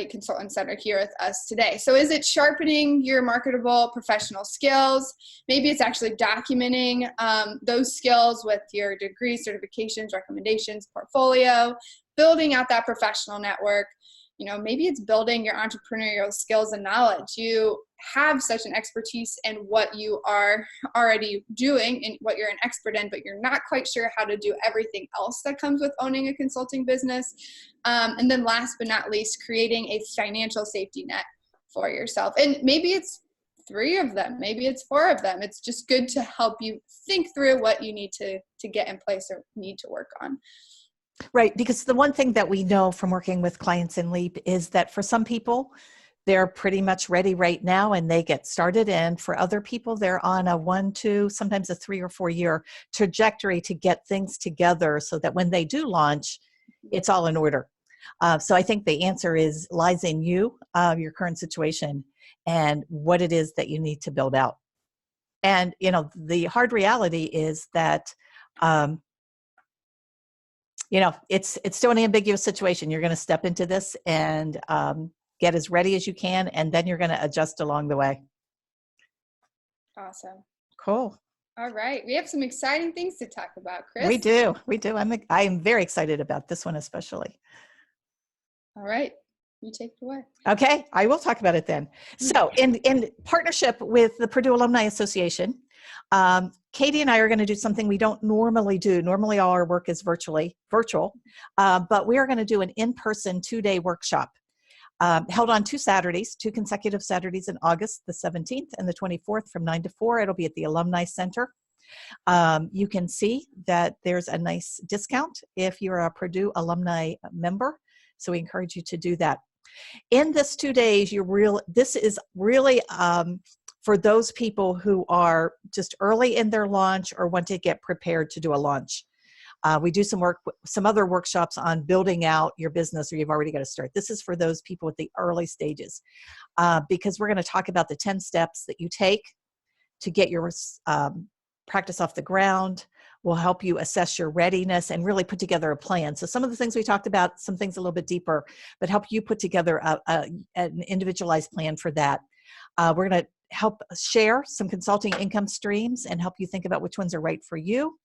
consultants that are here with us today. So is it sharpening your marketable professional skills? Maybe it's actually documenting those skills with your degrees, certifications, recommendations, portfolio, building out that professional network. maybe it's building your entrepreneurial skills and knowledge. You have such an expertise in what you are already doing and what you're an expert in, but you're not quite sure how to do everything else that comes with owning a consulting business. And then last but not least, creating a financial safety net for yourself. And maybe it's 3 of them, maybe it's 4 of them. It's just good to help you think through what you need to get in place or need to work on. Right, because the one thing that we know from working with clients in LEAP is that for some people, they're pretty much ready right now and they get started. And for other people, they're on a 1, 2, sometimes a 3 or 4 year trajectory to get things together so that when they do launch, it's all in order. So I think the answer lies in you, your current situation, and what it is that you need to build out. And, the hard reality is that, it's still an ambiguous situation. You're going to step into this and get as ready as you can, and then you're going to adjust along the way. Awesome. Cool. All right. We have some exciting things to talk about, Chris. We do. I am very excited about this one especially. All right. You take it away. Okay. I will talk about it then. So in partnership with the Purdue Alumni Association, Katie and I are going to do something we don't normally do. Normally all our work is virtual, but we are going to do an in-person 2-day workshop held on 2 Saturdays, 2 consecutive Saturdays in August, the 17th and the 24th from 9 to 4. It'll be at the Alumni Center. You can see that there's a nice discount if you're a Purdue alumni member. So we encourage you to do that. In this 2 days, this is really for those people who are just early in their launch or want to get prepared to do a launch. We do some other workshops on building out your business, or you've already got to start. This is for those people at the early stages, because we're going to talk about the 10 steps that you take to get your practice off the ground. Will help you assess your readiness and really put together a plan. So some of the things we talked about, some things a little bit deeper, but help you put together an individualized plan for that. We're going to help share some consulting income streams and help you think about which ones are right for you.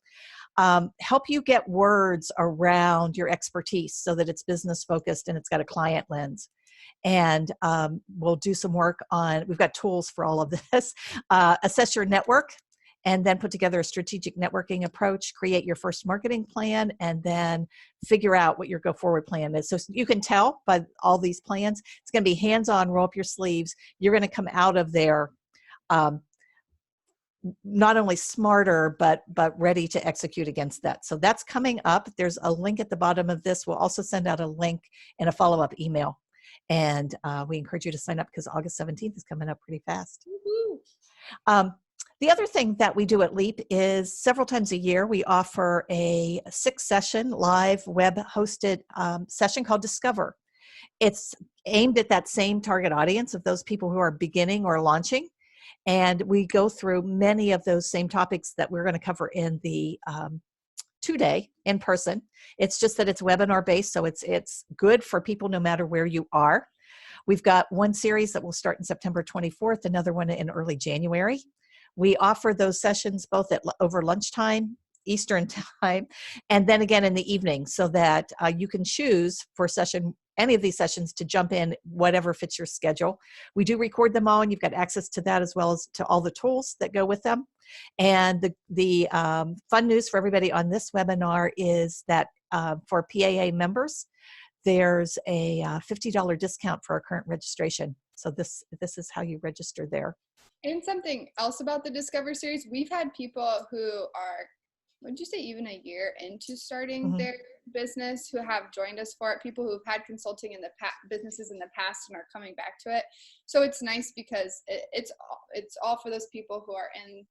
Help you get words around your expertise so that it's business focused and it's got a client lens. And we'll do some work on, we've got tools for all of this, assess your network, and then put together a strategic networking approach, create your first marketing plan, and then figure out what your go-forward plan is. So you can tell by all these plans, it's going to be hands-on, roll up your sleeves. You're going to come out of there not only smarter, but ready to execute against that. So that's coming up. There's a link at the bottom of this. We'll also send out a link and a follow-up email. And we encourage you to sign up because August 17th is coming up pretty fast. The other thing that we do at LEAP is several times a year, we offer a 6-session live web-hosted session called Discover. It's aimed at that same target audience of those people who are beginning or launching. And we go through many of those same topics that we're going to cover in the 2-day in person. It's just that it's webinar based, so it's good for people no matter where you are. We've got one series that will start in September 24th, another one in early January. We offer those sessions both over lunchtime, Eastern time, and then again in the evening, so that you can choose for any of these sessions to jump in whatever fits your schedule. We do record them all, and you've got access to that as well as to all the tools that go with them. And the fun news for everybody on this webinar is that for PAA members, there's a $50 discount for our current registration. So this is how you register there. And something else about the Discover series, we've had people who are, would you say even a year into starting their business who have joined us for it, people who've had consulting in the businesses in the past and are coming back to it. So it's nice because it's all for those people who are in,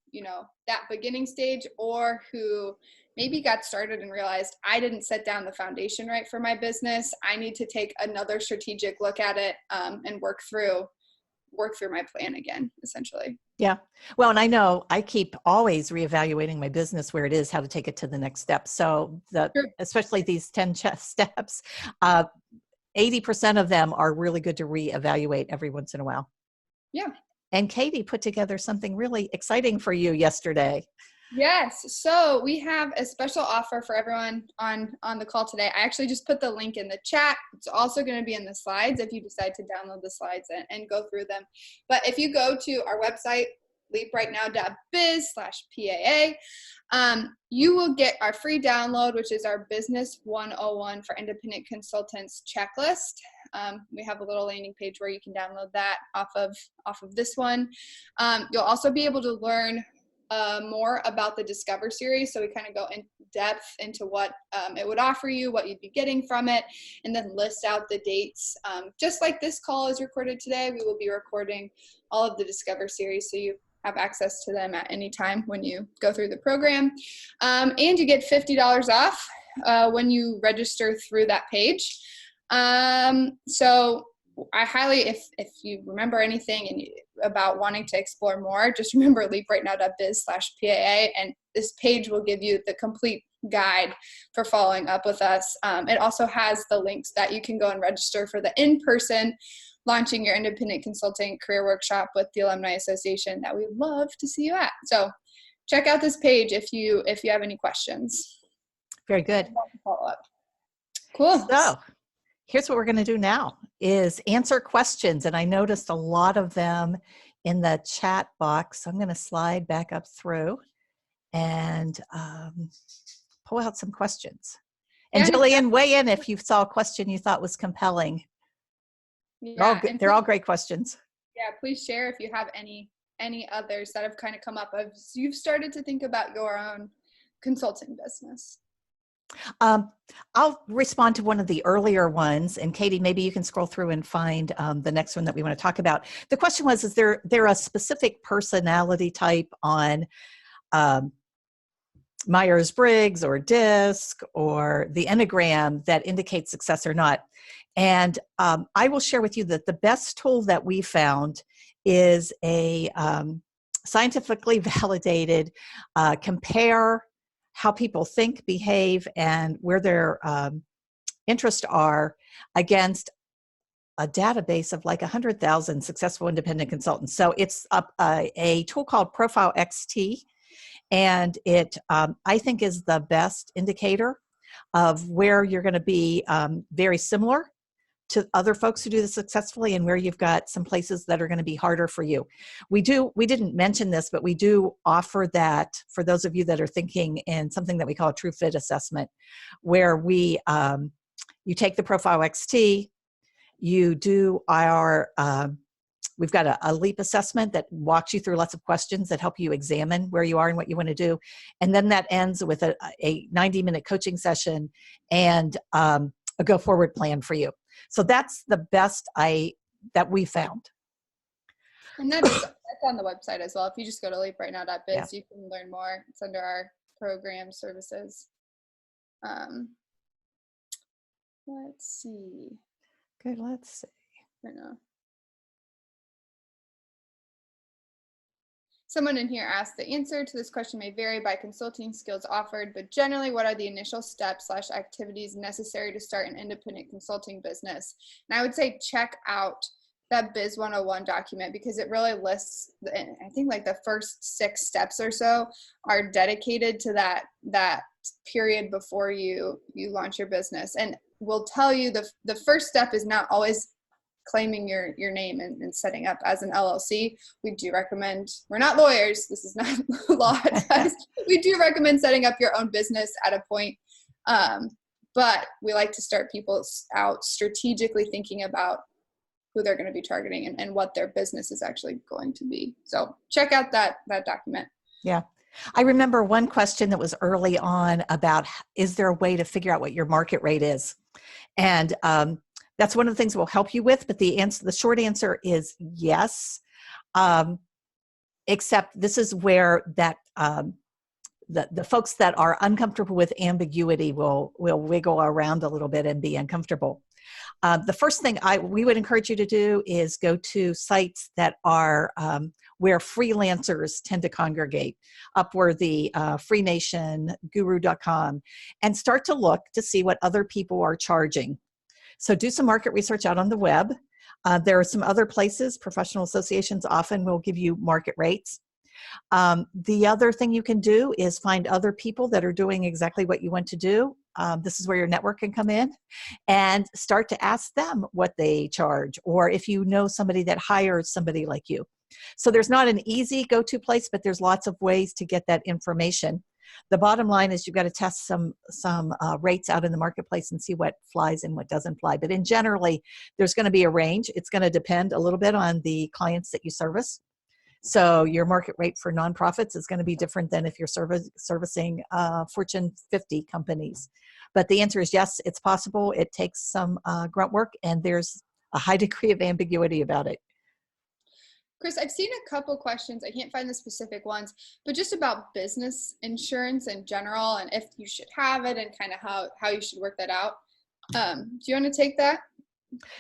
that beginning stage, or who maybe got started and realized I didn't set down the foundation right for my business. I need to take another strategic look at it and work through my plan again, essentially. Yeah. Well, and I know I keep always reevaluating my business where it is, how to take it to the next step. So especially these 10 steps, 80% of them are really good to reevaluate every once in a while. Yeah. And Katie put together something really exciting for you yesterday. Yes. So we have a special offer for everyone on the call today. I actually just put the link in the chat. It's also going to be in the slides if you decide to download the slides and go through them. But if you go to our website, leaprightnow.biz/PAA, you will get our free download, which is our Business 101 for Independent Consultants checklist. We have a little landing page where you can download that off of this one. You'll also be able to learn more about the Discover series. So we kind of go in depth into what it would offer you, what you'd be getting from it, and then list out the dates. Just like this call is recorded today, we will be recording all of the Discover series, so you have access to them at any time when you go through the program. And you get $50 off when you register through that page. So I highly, if you remember anything about wanting to explore more, just remember leaprightnow.biz/PAA, and this page will give you the complete guide for following up with us. It also has the links that you can go and register for the in-person Launching Your Independent Consulting Career Workshop with the Alumni Association that we'd love to see you at. So check out this page if you have any questions. Very good. Follow up. Cool. So here's what we're going to do now is answer questions. And I noticed a lot of them in the chat box. So I'm going to slide back up through and pull out some questions. And Jillian, weigh in if you saw a question you thought was compelling. Yeah, they're all great questions. Yeah, please share if you have any others that have kind of come up as you've started to think about your own consulting business. I'll respond to one of the earlier ones, and Katie, maybe you can scroll through and find the next one that we want to talk about. The question was, is there a specific personality type on Myers-Briggs or DISC or the Enneagram that indicates success or not? And I will share with you that the best tool that we found is a scientifically validated compare how people think, behave, and where their interests are against a database of like 100,000 successful independent consultants. So it's a tool called Profile XT, and it I think is the best indicator of where you're going to be very similar to other folks who do this successfully and where you've got some places that are going to be harder for you. We didn't mention this, but we do offer that for those of you that are thinking in something that we call a true fit assessment, where you take the Profile XT, you do we've got a LEAP assessment that walks you through lots of questions that help you examine where you are and what you want to do. And then that ends with a 90-minute coaching session and a go forward plan for you. So that's the best that we found. And that's on the website as well. If you just go to leaprightnow.biz, yeah, you can learn more. It's under our program services. Let's see. Good, let's see. Right now. Someone in here asked, the answer to this question may vary by consulting skills offered, but generally, what are the initial steps/activities necessary to start an independent consulting business? And I would say check out that Biz 101 document, because it really lists, I think like the first 6 steps or so are dedicated to that period before you launch your business. And we'll tell you the first step is not always claiming your name and setting up as an LLC. We do recommend, we're not lawyers, this is not law advice. We do recommend setting up your own business at a point. But we like to start people out strategically thinking about who they're going to be targeting and what their business is actually going to be. So check out that document. Yeah. I remember one question that was early on about, is there a way to figure out what your market rate is? And that's one of the things we'll help you with, but the short answer is yes, except this is where that the folks that are uncomfortable with ambiguity will wiggle around a little bit and be uncomfortable. The first thing we would encourage you to do is go to sites that are where freelancers tend to congregate, Upworthy, Freenation, Guru.com, and start to look to see what other people are charging. So do some market research out on the web. There are some other places. Professional associations often will give you market rates. The other thing you can do is find other people that are doing exactly what you want to do. This is where your network can come in, and start to ask them what they charge, or if you know somebody that hires somebody like you. So there's not an easy go-to place, but there's lots of ways to get that information. The bottom line is you've got to test some rates out in the marketplace and see what flies and what doesn't fly. But in generally, there's going to be a range. It's going to depend a little bit on the clients that you service. So your market rate for nonprofits is going to be different than if you're servicing Fortune 50 companies. But the answer is yes, it's possible. It takes some grunt work, and there's a high degree of ambiguity about it. Chris, I've seen a couple questions. I can't find the specific ones, but just about business insurance in general, and if you should have it, and kind of how you should work that out. Do you want to take that?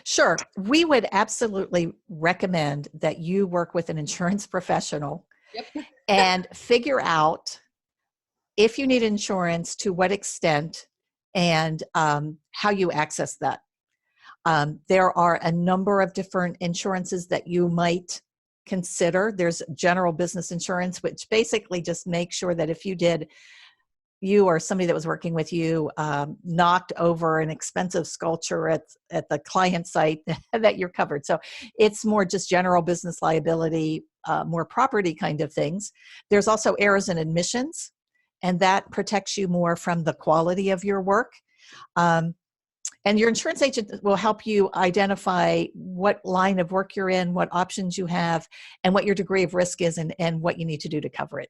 Sure. We would absolutely recommend that you work with an insurance professional. Yep. And figure out if you need insurance, to what extent, and how you access that. There are a number of different insurances that you might consider. There's general business insurance, which basically just makes sure that if you or somebody that was working with you knocked over an expensive sculpture at the client site, that you're covered. So it's more just general business liability, more property kind of things. There's also errors and admissions, and that protects you more from the quality of your work. And your insurance agent will help you identify what line of work you're in, what options you have, and what your degree of risk is, and what you need to do to cover it.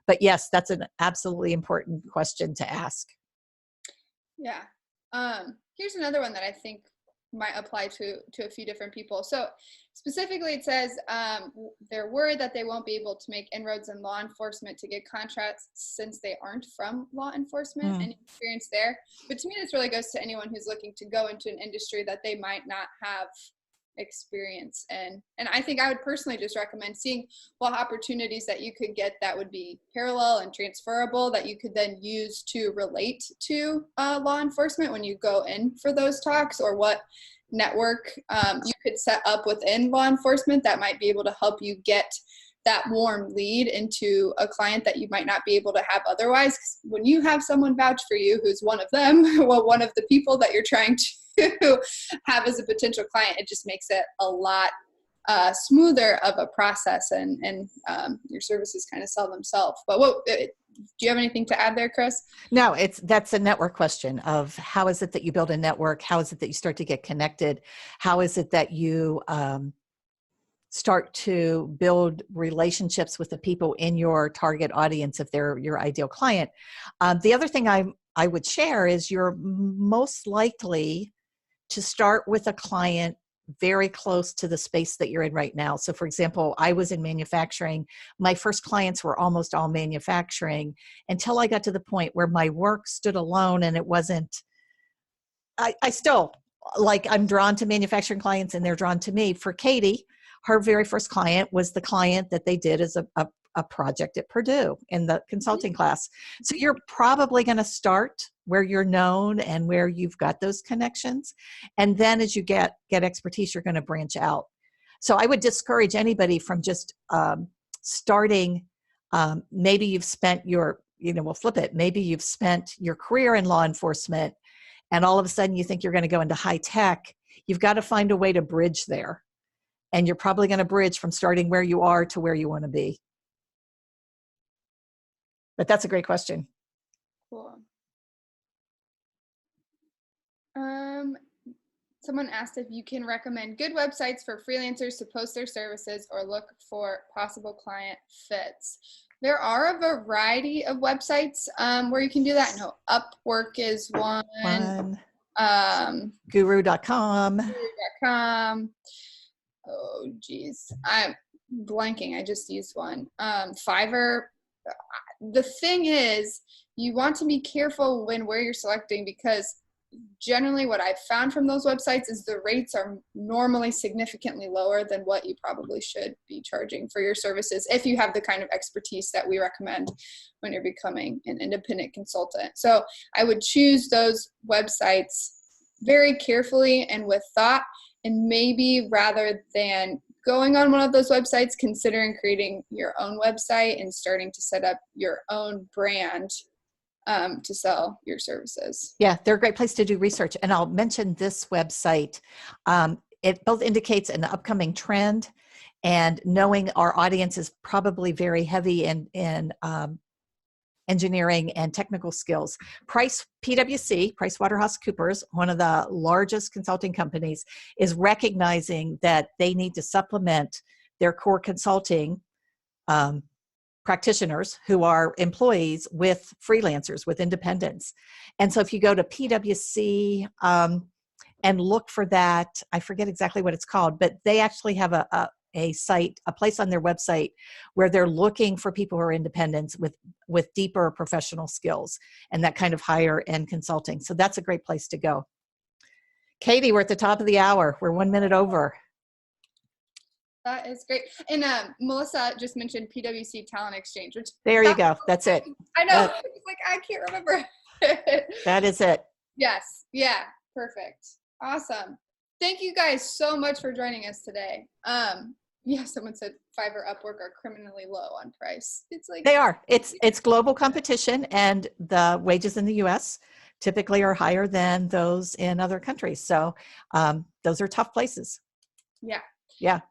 But yes, that's an absolutely important question to ask. Yeah. Here's another one that I think might apply to a few different people. So specifically, it says they're worried that they won't be able to make inroads in law enforcement to get contracts since they aren't from law enforcement. Any experience there? But to me, this really goes to anyone who's looking to go into an industry that they might not have experience in. And I think I would personally just recommend seeing what opportunities that you could get that would be parallel and transferable, that you could then use to relate to law enforcement when you go in for those talks, or what network you could set up within law enforcement that might be able to help you get that warm lead into a client that you might not be able to have otherwise. 'Cause when you have someone vouch for you who's one of them, well, one of the people that you're trying to have as a potential client, it just makes it a lot smoother of a process, and your services kind of sell themselves. But do you have anything to add there, Chris? No, that's a network question of how is it that you build a network? How is it that you start to get connected? How is it that you start to build relationships with the people in your target audience if they're your ideal client? The other thing I would share is you're most likely to start with a client very close to the space that you're in right now. So for example, I was in manufacturing. My first clients were almost all manufacturing until I got to the point where my work stood alone, and it wasn't, I still, like, I'm drawn to manufacturing clients and they're drawn to me. For Katie, her very first client was the client that they did as a project at Purdue in the consulting class. So you're probably going to start where you're known and where you've got those connections. And then as you get expertise, you're going to branch out. So I would discourage anybody from just starting. Maybe you've spent we'll flip it. Maybe you've spent your career in law enforcement, and all of a sudden you think you're going to go into high tech. You've got to find a way to bridge there. And you're probably going to bridge from starting where you are to where you want to be. But that's a great question. Cool. Someone asked if you can recommend good websites for freelancers to post their services or look for possible client fits. There are a variety of websites where you can do that. No, Upwork is one. Guru.com. Guru.com. Oh, geez. I'm blanking. I just used one. Fiverr. The thing is, you want to be careful where you're selecting, because generally what I've found from those websites is the rates are normally significantly lower than what you probably should be charging for your services if you have the kind of expertise that we recommend when you're becoming an independent consultant. So I would choose those websites very carefully and with thought, and maybe rather than going on one of those websites, considering creating your own website and starting to set up your own brand to sell your services. Yeah, they're a great place to do research. And I'll mention this website. It both indicates an upcoming trend, and knowing our audience is probably very heavy in engineering and technical skills. PwC, PricewaterhouseCoopers, one of the largest consulting companies, is recognizing that they need to supplement their core consulting practitioners who are employees with freelancers, with independents. And so if you go to PwC and look for that, I forget exactly what it's called, but they actually have a site, a place on their website where they're looking for people who are independents with deeper professional skills and that kind of higher end consulting. So that's a great place to go. Katie, we're at the top of the hour. We're 1 minute over. That is great. And Melissa just mentioned PwC Talent Exchange, which there you go. That's it. I know. It's like, I can't remember. That is it. Yes. Yeah. Perfect. Awesome. Thank you guys so much for joining us today. Yeah, someone said Fiverr, Upwork are criminally low on price. It's like they are. It's global competition, and the wages in the U.S. typically are higher than those in other countries. So those are tough places. Yeah. Yeah.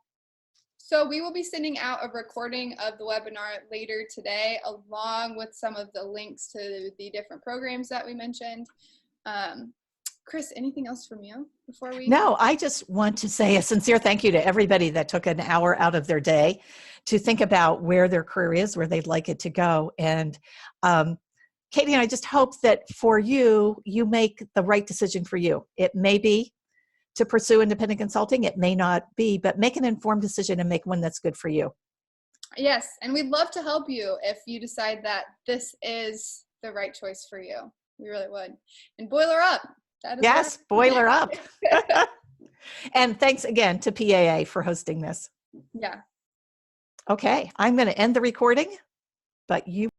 So we will be sending out a recording of the webinar later today, along with some of the links to the different programs that we mentioned. Chris, anything else from you before we? No, I just want to say a sincere thank you to everybody that took an hour out of their day to think about where their career is, where they'd like it to go. And Katie and I just hope that for you, you make the right decision for you. It may be to pursue independent consulting. It may not be, but make an informed decision and make one that's good for you. Yes. And we'd love to help you if you decide that this is the right choice for you. We really would. And boiler up. Yes, boiler up. And thanks again to PAA for hosting this. Yeah. Okay, I'm going to end the recording, but you